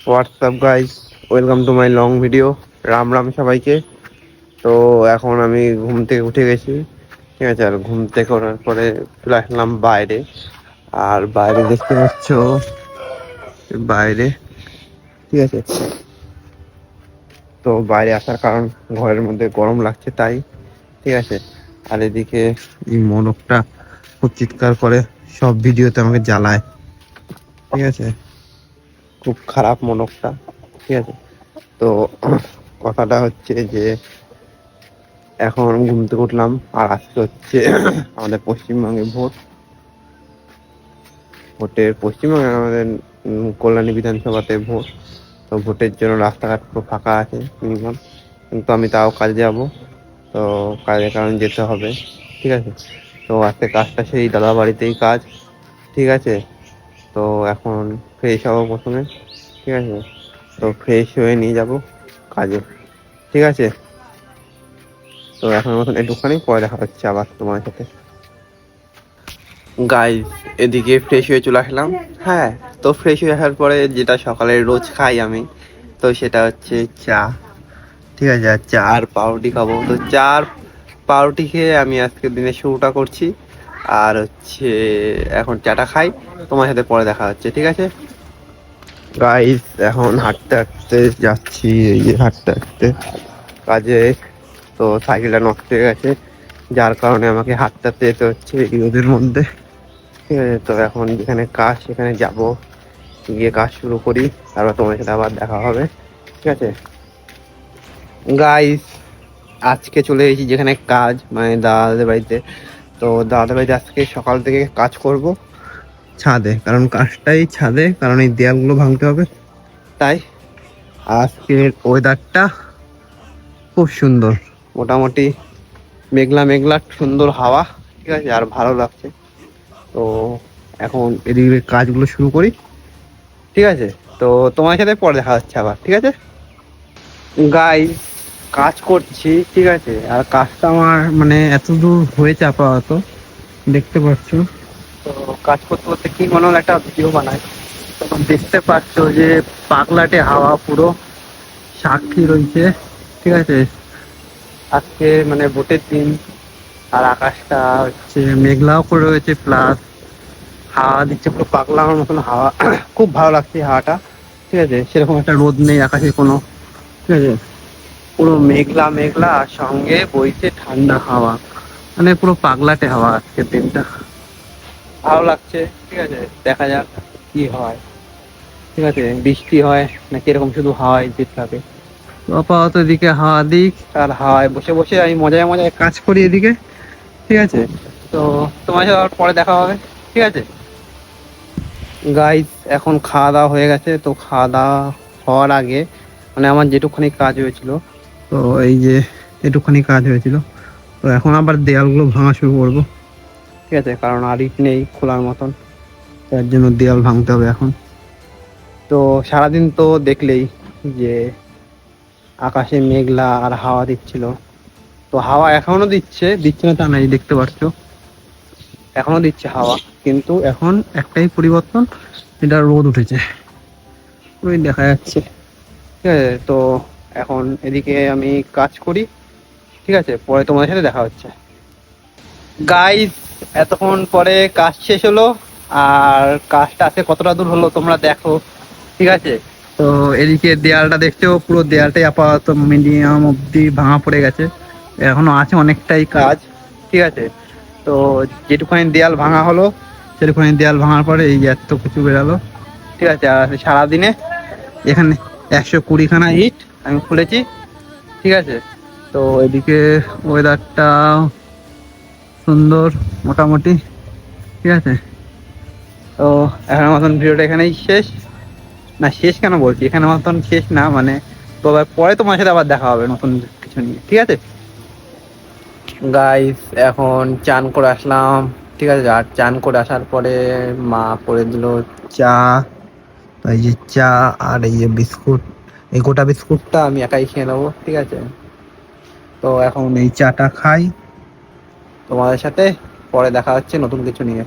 WhatsApp guys, welcome to my long video. Ram Ram সবাইকে। তো এখন আমি ঘুম থেকে উঠে গেছি, ঠিক আছে। আর ঘুম থেকে ওঠার পরে চলে আসলাম বাইরে। আর বাইরে দেখতে পাচ্ছ, বাইরে, ঠিক আছে। তো বাইরে আসার কারণ ঘরের মধ্যে গরম লাগছে তাই, ঠিক আছে। আর এদিকে এই মনকটা খুব চিৎকার করে, সব ভিডিওতে আমাকে জ্বালায়, ঠিক আছে। খুব খারাপ মনকটা, ঠিক আছে। তো কথাটা হচ্ছে যে এখন ঘুম থেকে উঠলাম, আর আজকে হচ্ছে আমাদের পশ্চিমবঙ্গে পশ্চিমবঙ্গে আমাদের কল্যাণী বিধানসভাতে ভোট। তো ভোটের জন্য রাস্তাঘাট পুরো ফাঁকা আছে মিনিমাম, কিন্তু আমি তাও কাজে যাব। তো কাজের কারণে যেতে হবে, ঠিক আছে। তো আজকে কাজটা সেই দাদা বাড়িতেই কাজ, ঠিক আছে। তো এখন ফ্রেশ হবো প্রথমে, ঠিক আছে। তো ফ্রেশ হয়ে নিয়ে যাব কাজে, ঠিক আছে। তো এখন মতন একটুখানি পরে দেখা হচ্ছে আবার তোমার সাথে। গাইস, এদিকে ফ্রেশ হয়ে চলে আসলাম। হ্যাঁ, তো ফ্রেশ হয়ে আসার পরে যেটা সকালে রোজ খাই আমি, তো সেটা হচ্ছে চা, ঠিক আছে। আর চা আর পাউরুটি খাবো। তো চা আর পাউরুটি খেয়ে আমি আজকের দিনে শুরুটা করছি। আর হচ্ছে এখন চাটা খাই, তোমার সাথে পরে দেখা হচ্ছে, ঠিক আছে। গাইস, এখন হাঁটতে হাঁটতে যাচ্ছি, এই যে হাঁটতে হাঁটতে কাজে। তো সাইকেলটা নষ্ট হয়ে গেছে, যার কারণে আমাকে হাঁটতে হাঁটতে যেতে হচ্ছে এই রোদের মধ্যে, ঠিক আছে। তো এখন যেখানে কাজ সেখানে যাব, গিয়ে কাজ শুরু করি, তারপর তোমার সাথে আবার দেখা হবে, ঠিক আছে। গাইস, আজকে চলে এসেছি যেখানে কাজ, মানে দাদাদের বাড়িতে। তো দাদাদের বাড়িতে আজকে সকাল থেকে কাজ করব ছাদে, কারণ কাজটাই ছাদে, কারণ এই দেয়ালগুলো ভাঙতে হবে তাই। আজকের ওয়েদারটা খুব সুন্দর, মোটামুটি মেঘলা মেঘলা, সুন্দর হাওয়া, ঠিক আছে। আর ভালো লাগছে। তো এখন এদিকে কাজগুলো শুরু করি, ঠিক আছে। তো তোমার সাথে পরে দেখা হচ্ছে আবার, ঠিক আছে। গাইস, কাজ করছি, ঠিক আছে। আর কাজটা আমার মানে এত দূর হয়েছে আপাতত, দেখতে পাচ্ছ। তো কাজ করতে করতে কি মনে হলো একটা ভিডিও বানাই। তখন দেখতে পাচ্ছ যে পাগলাটে হাওয়া পুরো সাক্ষী রয়েছে, ঠিক আছে। আজকে মানে ভোটের দিন, আর আকাশটা হচ্ছে মেঘলাও করে রয়েছে, প্লাস হাওয়া দিচ্ছে পুরো পাগলার মতন হাওয়া। খুব ভালো লাগছে হাওয়াটা, ঠিক আছে। সেরকম একটা রোদ নেই আকাশে কোনো, ঠিক আছে। পুরো মেঘলা মেঘলা, আর সঙ্গে বইছে ঠান্ডা হাওয়া, মানে পুরো পাগলাটে হাওয়া আজকের দিনটা। ভালো লাগছে, ঠিক আছে। দেখা যাক কি হয়, ঠিক আছে। বৃষ্টি হয় নাকি এরকম শুধু হাওয়াই দিক থাকে। তো আপাতত এদিকে হাওয়া দিক, আর হাওয়ায় বসে বসে আমি মজায় মজায় কাজ করি এদিকে, ঠিক আছে। তো তোমার সাথে আবার পরে দেখা হবে, ঠিক আছে। গাইস, এখন খাওয়া দাওয়া হয়ে গেছে। তো খাওয়া দাওয়া হওয়ার আগে মানে আমার যেটুকখানি কাজ হয়েছিল, তো এই যে এটুকখানি কাজ হয়েছিল, তো এখন আবার দেয়ালগুলো ভাঙা শুরু করবো, ঠিক আছে। কারণ আর ইট নেই খোলার মতন, তার জন্য দেয়াল ভাঙতে হবে এখন। তো সারাদিন তো দেখলেই যে আকাশে মেঘলা আর হাওয়া দিচ্ছিল। তো হাওয়া এখনো দিচ্ছে, দিচ্ছে না তা নাই, দেখতে পাচ্ছ এখনো দিচ্ছে হাওয়া। কিন্তু এখন একটাই পরিবর্তন, এটা রোদ উঠেছে, ওই দেখা যাচ্ছে, ঠিক আছে। তো এখন এদিকে আমি কাজ করি, ঠিক আছে। পরে তোমাদের সাথে দেখা হচ্ছে। গাইস, এতক্ষণ পরে কাজ শেষ হলো, আর কাজটা আছে কতটা দূর হলো তোমরা দেখো, ঠিক আছে। তো এদিকে দেয়ালটা দেখছো, পুরো দেয়ালটাই আপাতত মিডিয়াম অব্দি ভাঙা পড়ে গেছে, এখনো আছে অনেকটাই কাজ, ঠিক আছে। তো যেটুখানি দেয়াল ভাঙা হলো, সেটুখানি দেয়াল ভাঙার পরে এই যে এত কিছু বেরালো, ঠিক আছে। আর সারাদিনে এখানে 120খানা ইট আমি খুলেছি, ঠিক আছে। তো এদিকে ওয়েদারটা সুন্দর মোটামুটি, ঠিক আছে। তো এখন মতন ভিডিওটা এখানেই শেষ, না শেষ কেন বলছি, এখানে মতন শেষ না মানে, তো পরে তোমার সাথে আবার দেখা হবে নতুন কিছু নিয়ে, ঠিক আছে। গাইস, এখন চান করে আসলাম, ঠিক আছে। আর চান করে আসার পরে মা করে দিল চা, এই যে চা আর এই যে বিস্কুট, এই গোটা বিস্কুটটা আমি একাই খেয়ে নেবো, ঠিক আছে। তো এখন এই চাটা খাই, তোমাদের সাথে পরে দেখা হচ্ছে নতুন কিছু নিয়ে।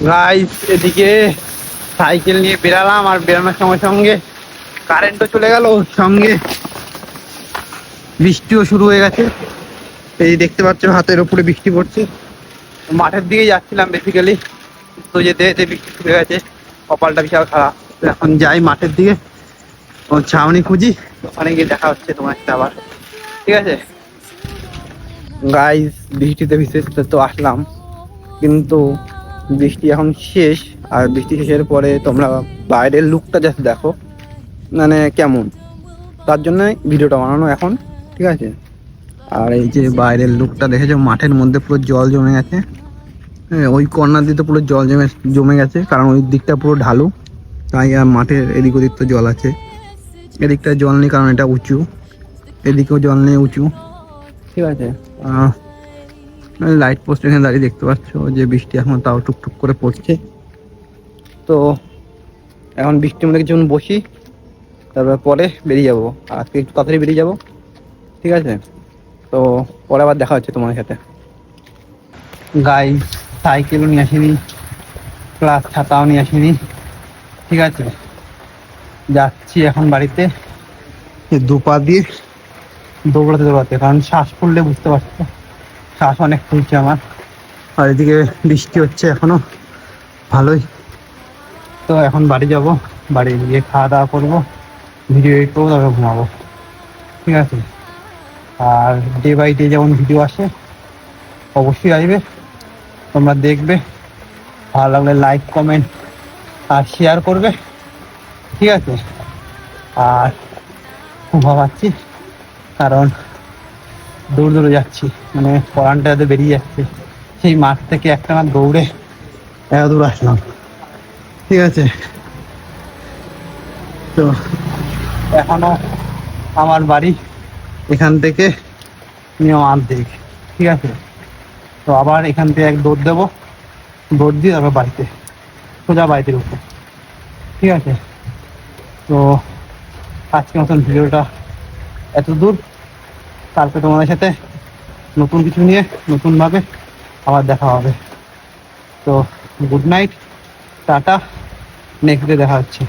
গাইস, এদিকে সাইকেল নিয়ে বেরালাম, আর বেরানোর সঙ্গে সঙ্গে কারেন্টও চলে গেল, সঙ্গে বৃষ্টিও শুরু হয়ে গেছে। এই দেখতে পাচ্ছ হাতের উপরে বৃষ্টি পড়ছে। মাঠের দিকে যাচ্ছিলাম বেসিক্যালি, তো যেতে যেতে বৃষ্টি শুরু হয়ে গেছে, কপালটা বিশাল খারাপ। তো এখন যাই মাঠের দিকে, ছাউনি খুঁজি, ওখানে গিয়ে দেখা হচ্ছে তোমার সাথে আবার, ঠিক আছে গাইস। বৃষ্টিতে ভিজতে তো আসলাম, কিন্তু বৃষ্টি এখন শেষ। আর বৃষ্টি শেষের পরে তোমরা বাইরের লুকটা জাস্ট দেখো, মানে কেমন, তার জন্য ভিডিওটা বানানো এখন, ঠিক আছে। আর এই যে বাইরের লুকটা দেখেছো, মাঠের মধ্যে পুরো জল জমে গেছে। হ্যাঁ, ওই কর্নার দিয়ে তো পুরো জল জমে গেছে, কারণ ওই দিকটা পুরো ঢালু, তাই আর মাঠের এদিক ওদিক তো জল আছে। এদিকটা জল নেই কারণ এটা উঁচু, এদিকেও জল নেই, উঁচু, ঠিক আছে। লাইট পোস্ট এখানে দাঁড়িয়ে দেখতে পাচ্ছ যে বৃষ্টি এখন তাও টুকটুক করে পড়ছে। তো এখন বৃষ্টির মধ্যে কিছুক্ষণ বসি, তারপর পরে বেরিয়ে যাবো। আজকে একটু তাড়াতাড়ি বেরিয়ে যাবো, ঠিক আছে। তো পরে আবার দেখা হচ্ছে তোমার সাথে। গাইস, সাইকেলও নিয়ে আসিনি, প্লাস ছাতাও নিয়ে আসিনি, ঠিক আছে। যাচ্ছি এখন বাড়িতে দুপা দিয়ে দৌড়াতে দৌড়াতে, কারণ শ্বাস ফুললে বুঝতে পারছো, শ্বাস অনেক ফুলছে আমার। আর এদিকে বৃষ্টি হচ্ছে এখনো ভালোই। তো এখন বাড়ি যাব, বাড়ি গিয়ে খাওয়া দাওয়া করবো, ভিডিও এডিট করবো, তারপরে ঘুমাবো, ঠিক আছে। আর ডে বাই ডে যেমন ভিডিও আসে অবশ্যই আসবে, তোমরা দেখবে, ভালো লাগলে লাইক কমেন্ট আর শেয়ার করবে, ঠিক আছে। আর খুব ভাবাচ্ছি, কারণ দৌড় দৌড়ে যাচ্ছি, মানে পরানটা যাতে বেরিয়ে যাচ্ছে। সেই মাঠ থেকে একটা না দৌড়ে এত দূর আসলাম, ঠিক আছে। তো এখনো আমার বাড়ি এখান থেকে নিয়ম অর্ধেক, ঠিক আছে। তো আবার এখান থেকে এক দৌড় দেবো, দৌড় দিয়ে তারপর বাড়িতে, সোজা বাড়িতে ঢুকবো, ঠিক আছে। তো আজকের মতন ভিডিওটা এত দূর, তারপরে তোমাদের সাথে নতুন কিছু নিয়ে নতুনভাবে আবার দেখা হবে। তো good night, tata, next day দেখা হচ্ছে।